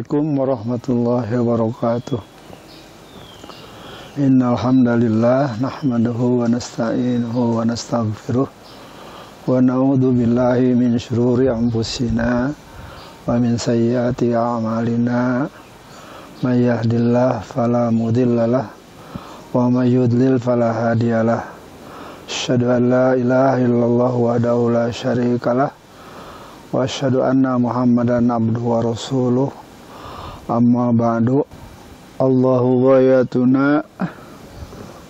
Assalamualaikum warahmatullahi wabarakatuh. Innal hamdalillah nahmaduhu wa nasta'inuhu wa nastaghfiruh wa na'udzu billahi min syururi anfusina wa min sayyiati a'malina. May yahdihillahu fala mudhillalah wa may yudlil fala hadiyalah. Asyhadu an la ilaha illallah wahdahu la syarikalah wa asyhadu anna Muhammadan abduhu wa rasuluh. Amma ba'du. Allahu ghayatuna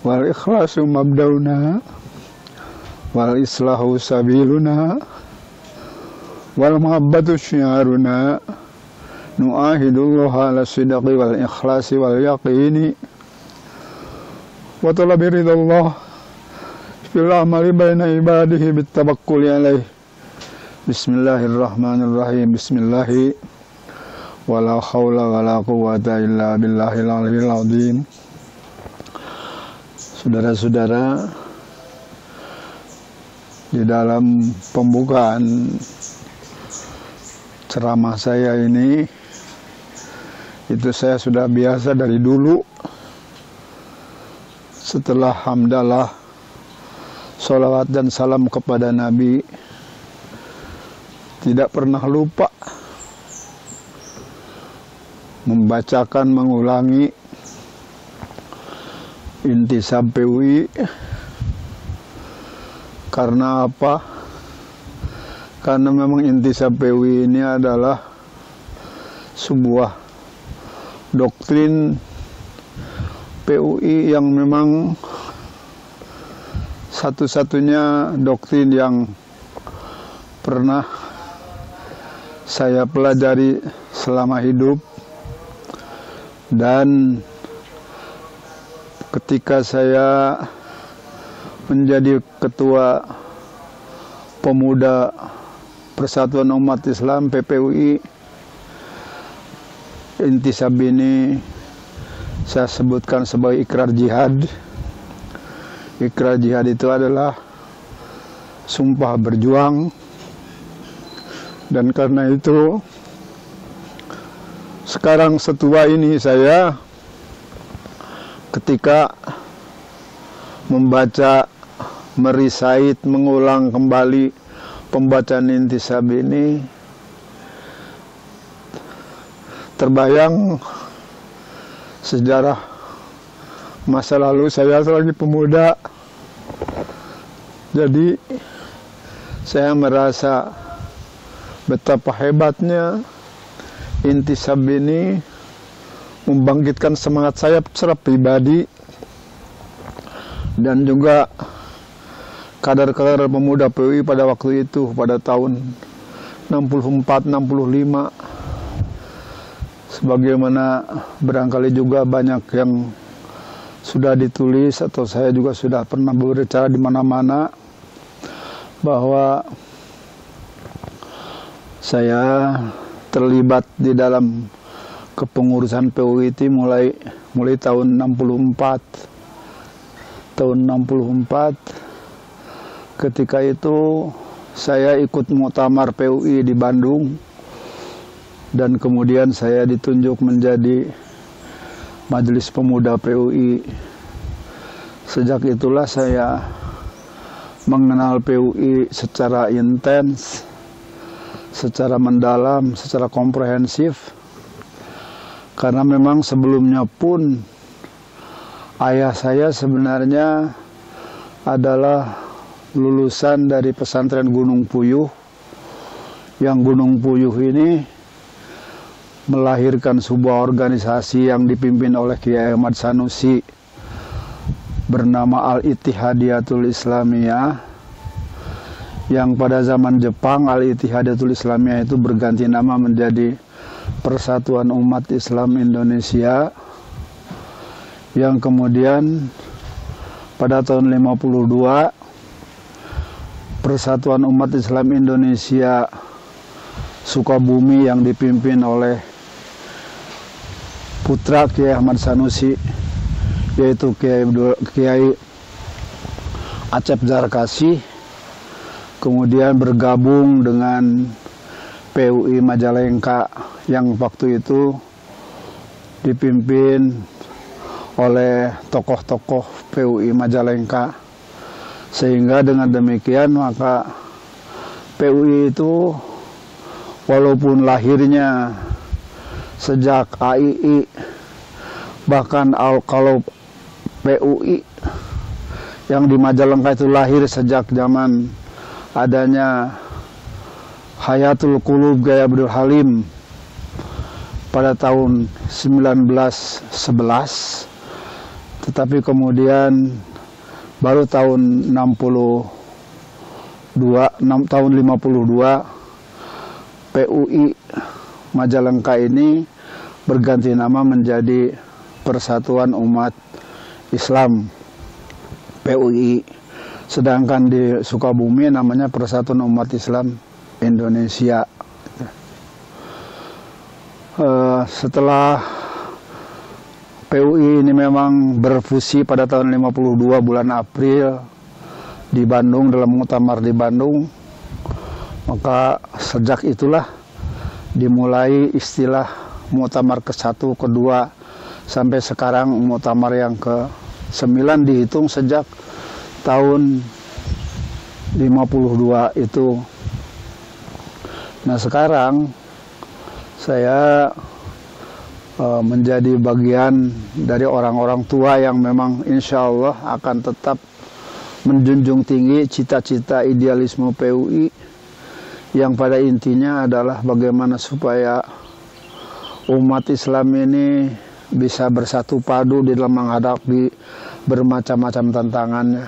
wal ikhlasu mabdauna wal islahu sabiluna wal mahabbatu syiaruna nu'ahidullaha ala sidqi wal ikhlasi wal yaqini wa talabi ridallah fil amali baina ibadihi bit tawakkuli alaih. Bismillahirrahmanirrahim. Bismillahi wala haula wala quwwata illa billahil aliyil azim. Saudara-saudara, di dalam pembukaan ceramah saya ini, itu saya sudah biasa dari dulu. Setelah hamdalah, sholawat dan salam kepada Nabi, tidak pernah lupa membacakan, mengulangi intisab PUI. Karena apa? Karena memang intisab PUI ini adalah sebuah doktrin PUI yang memang satu-satunya doktrin yang pernah saya pelajari selama hidup. Dan ketika saya menjadi ketua pemuda Persatuan Umat Islam PPUI, intisab ini saya sebutkan sebagai ikrar jihad. Ikrar jihad itu adalah sumpah berjuang. Dan karena itu sekarang setua ini saya, ketika membaca, merisait, mengulang kembali pembacaan intisab ini, terbayang sejarah masa lalu saya sebagai pemuda. Jadi saya merasa betapa hebatnya intisab ini membangkitkan semangat saya secara pribadi, dan juga kadar-kadar pemuda PUI pada waktu itu, pada tahun 64-65. Sebagaimana barangkali juga banyak yang sudah ditulis atau saya juga sudah pernah berbicara di mana-mana, bahwa saya terlibat di dalam kepengurusan PUI itu mulai tahun 64. Tahun 64, ketika itu saya ikut muktamar PUI di Bandung, dan kemudian saya ditunjuk menjadi Majelis Pemuda PUI. Sejak itulah saya mengenal PUI secara intens, secara mendalam, secara komprehensif. Karena memang sebelumnya pun ayah saya sebenarnya adalah lulusan dari pesantren Gunung Puyuh, yang Gunung Puyuh ini melahirkan sebuah organisasi yang dipimpin oleh Kiai Ahmad Sanusi bernama Al-Ittihadiyatul Islamiyah, yang pada zaman Jepang Al-Ittihadiyatul Islamiyah itu berganti nama menjadi Persatuan Umat Islam Indonesia, yang kemudian pada tahun 52 Persatuan Umat Islam Indonesia Sukabumi yang dipimpin oleh putra Kiai Ahmad Sanusi, yaitu Kiai Acep Zarkasi, kemudian bergabung dengan PUI Majalengka yang waktu itu dipimpin oleh tokoh-tokoh PUI Majalengka, sehingga dengan demikian maka PUI itu walaupun lahirnya sejak AII, bahkan kalau PUI yang di Majalengka itu lahir sejak zaman adanya Hayatul Qulub Kiai Abdul Halim pada tahun 1911, tetapi kemudian baru tahun 52 PUI Majalengka ini berganti nama menjadi Persatuan Umat Islam PUI, sedangkan di Sukabumi namanya Persatuan Umat Islam Indonesia. Setelah PUI ini memang berfusi pada tahun 52 bulan April di Bandung, dalam muktamar di Bandung, maka sejak itulah dimulai istilah muktamar ke-1, ke-2 sampai sekarang muktamar yang ke-9 dihitung sejak tahun 52 itu. Nah, sekarang saya menjadi bagian dari orang-orang tua yang memang insya Allah akan tetap menjunjung tinggi cita-cita idealisme PUI yang pada intinya adalah bagaimana supaya umat Islam ini bisa bersatu padu di dalam menghadapi bermacam-macam tantangannya.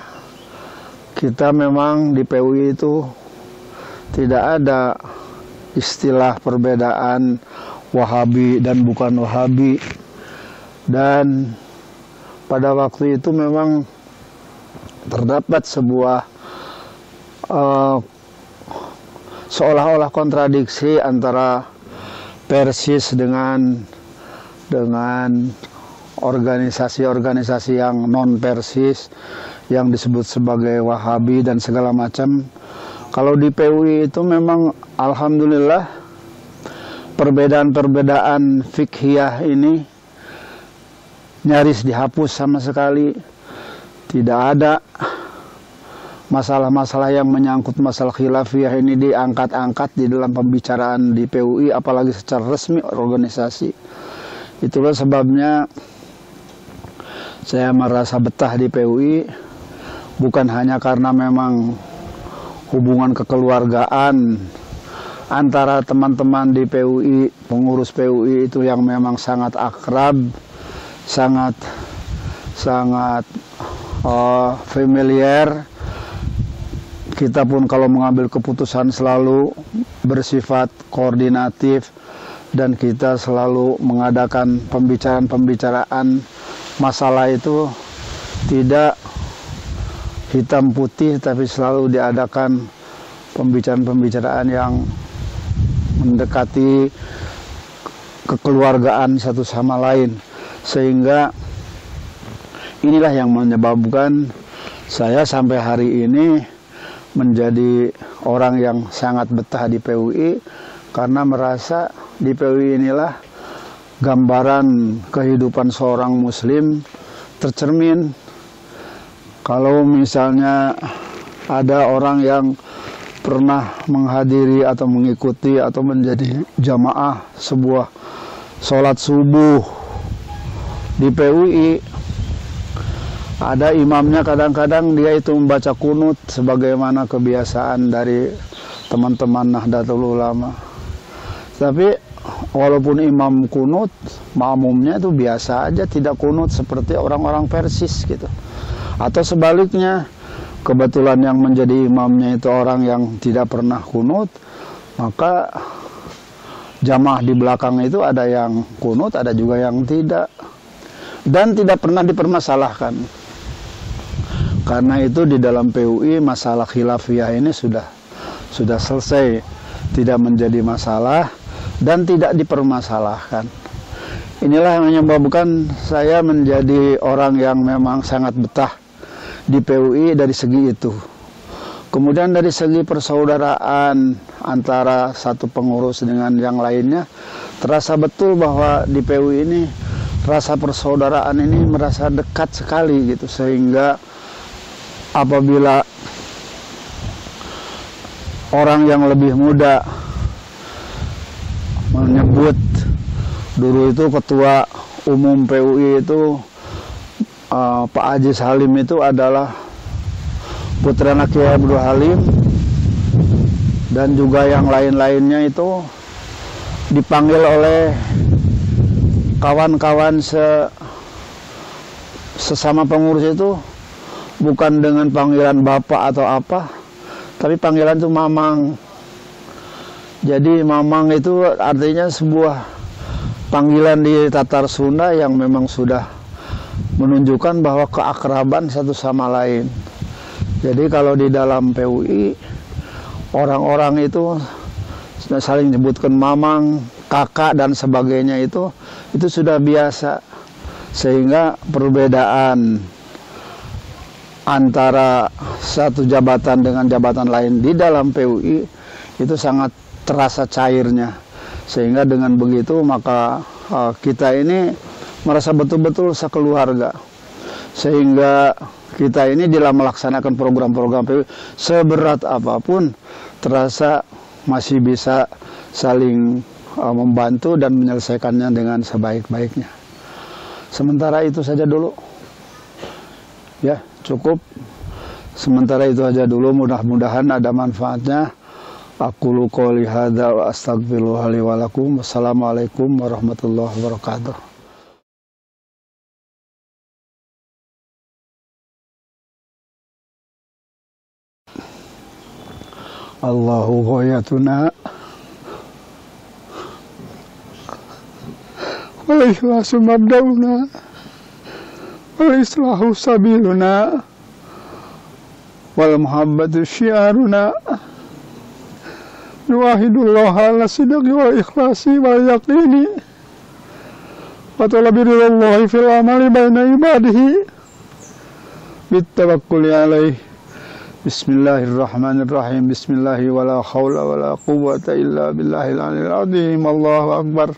Kita memang di PUI itu tidak ada istilah perbedaan Wahabi dan bukan Wahabi, dan pada waktu itu memang terdapat sebuah seolah-olah kontradiksi antara Persis dengan organisasi-organisasi yang non Persis yang disebut sebagai Wahabi dan segala macam. Kalau di PUI itu memang alhamdulillah perbedaan-perbedaan fikhiyah ini nyaris dihapus sama sekali. Tidak ada masalah-masalah yang menyangkut masalah khilafiyah ini diangkat-angkat di dalam pembicaraan di PUI, apalagi secara resmi organisasi. Itulah sebabnya saya merasa betah di PUI, bukan hanya karena memang hubungan kekeluargaan antara teman-teman di PUI, pengurus PUI itu yang memang sangat akrab, sangat familiar. Kita pun kalau mengambil keputusan selalu bersifat koordinatif, dan kita selalu mengadakan pembicaraan-pembicaraan masalah itu tidak hitam putih, tapi selalu diadakan pembicaraan-pembicaraan yang mendekati kekeluargaan satu sama lain, sehingga inilah yang menyebabkan saya sampai hari ini menjadi orang yang sangat betah di PUI, karena merasa di PUI inilah gambaran kehidupan seorang muslim tercermin. Kalau misalnya ada orang yang pernah menghadiri atau mengikuti atau menjadi jamaah sebuah sholat subuh di PUI, ada imamnya kadang-kadang dia itu membaca kunut sebagaimana kebiasaan dari teman-teman Nahdlatul Ulama. Tapi walaupun imam kunut, makmumnya itu biasa aja, tidak kunut seperti orang-orang Persis gitu. Atau sebaliknya, kebetulan yang menjadi imamnya itu orang yang tidak pernah kunut, maka jamaah di belakang itu ada yang kunut, ada juga yang tidak, dan tidak pernah dipermasalahkan. Karena itu di dalam PUI masalah khilafiyah ini sudah selesai, tidak menjadi masalah dan tidak dipermasalahkan. Inilah yang menyebabkan saya menjadi orang yang memang sangat betah di PUI dari segi itu. Kemudian dari segi persaudaraan antara satu pengurus dengan yang lainnya, terasa betul bahwa di PU ini rasa persaudaraan ini merasa dekat sekali gitu, sehingga apabila orang yang lebih muda menyebut, dulu itu ketua umum PUI itu Pak Haji Salim itu adalah putra Kiai Abdul Halim, dan juga yang lain-lainnya itu dipanggil oleh kawan-kawan sesama pengurus itu bukan dengan panggilan bapak atau apa, tapi panggilan itu mamang. Jadi mamang itu artinya sebuah panggilan di Tatar Sunda yang memang sudah menunjukkan bahwa keakraban satu sama lain. Jadi kalau di dalam PUI orang-orang itu saling menyebutkan mamang, kakak dan sebagainya, itu sudah biasa, sehingga perbedaan antara satu jabatan dengan jabatan lain di dalam PUI itu sangat terasa cairnya. Sehingga dengan begitu maka kita ini merasa betul-betul sekeluarga, sehingga kita ini dalam melaksanakan program-program PUI seberat apapun terasa masih bisa saling membantu dan menyelesaikannya dengan sebaik-baiknya. Sementara itu saja dulu, ya cukup. Sementara itu aja dulu, mudah-mudahan ada manfaatnya. Aqulu qouli hadza wa astaghfirullaha li wa lakum. Wassalamualaikum warahmatullahi wabarakatuh. Allahu ghayatuna wal ikhlasu mabdauna wal islahu sabiluna wal muhabbatu syiaruna nuwahidullaha ala sidqi wal ikhlasi wal yaqini wa talabi ridallahi fil amali baina ibadihi bitawakkuli alaihi. Bismillahirrahmanirrahim. Bismillahi wala haula wala quwwata illa billahil aliyil azim. Allahu akbar.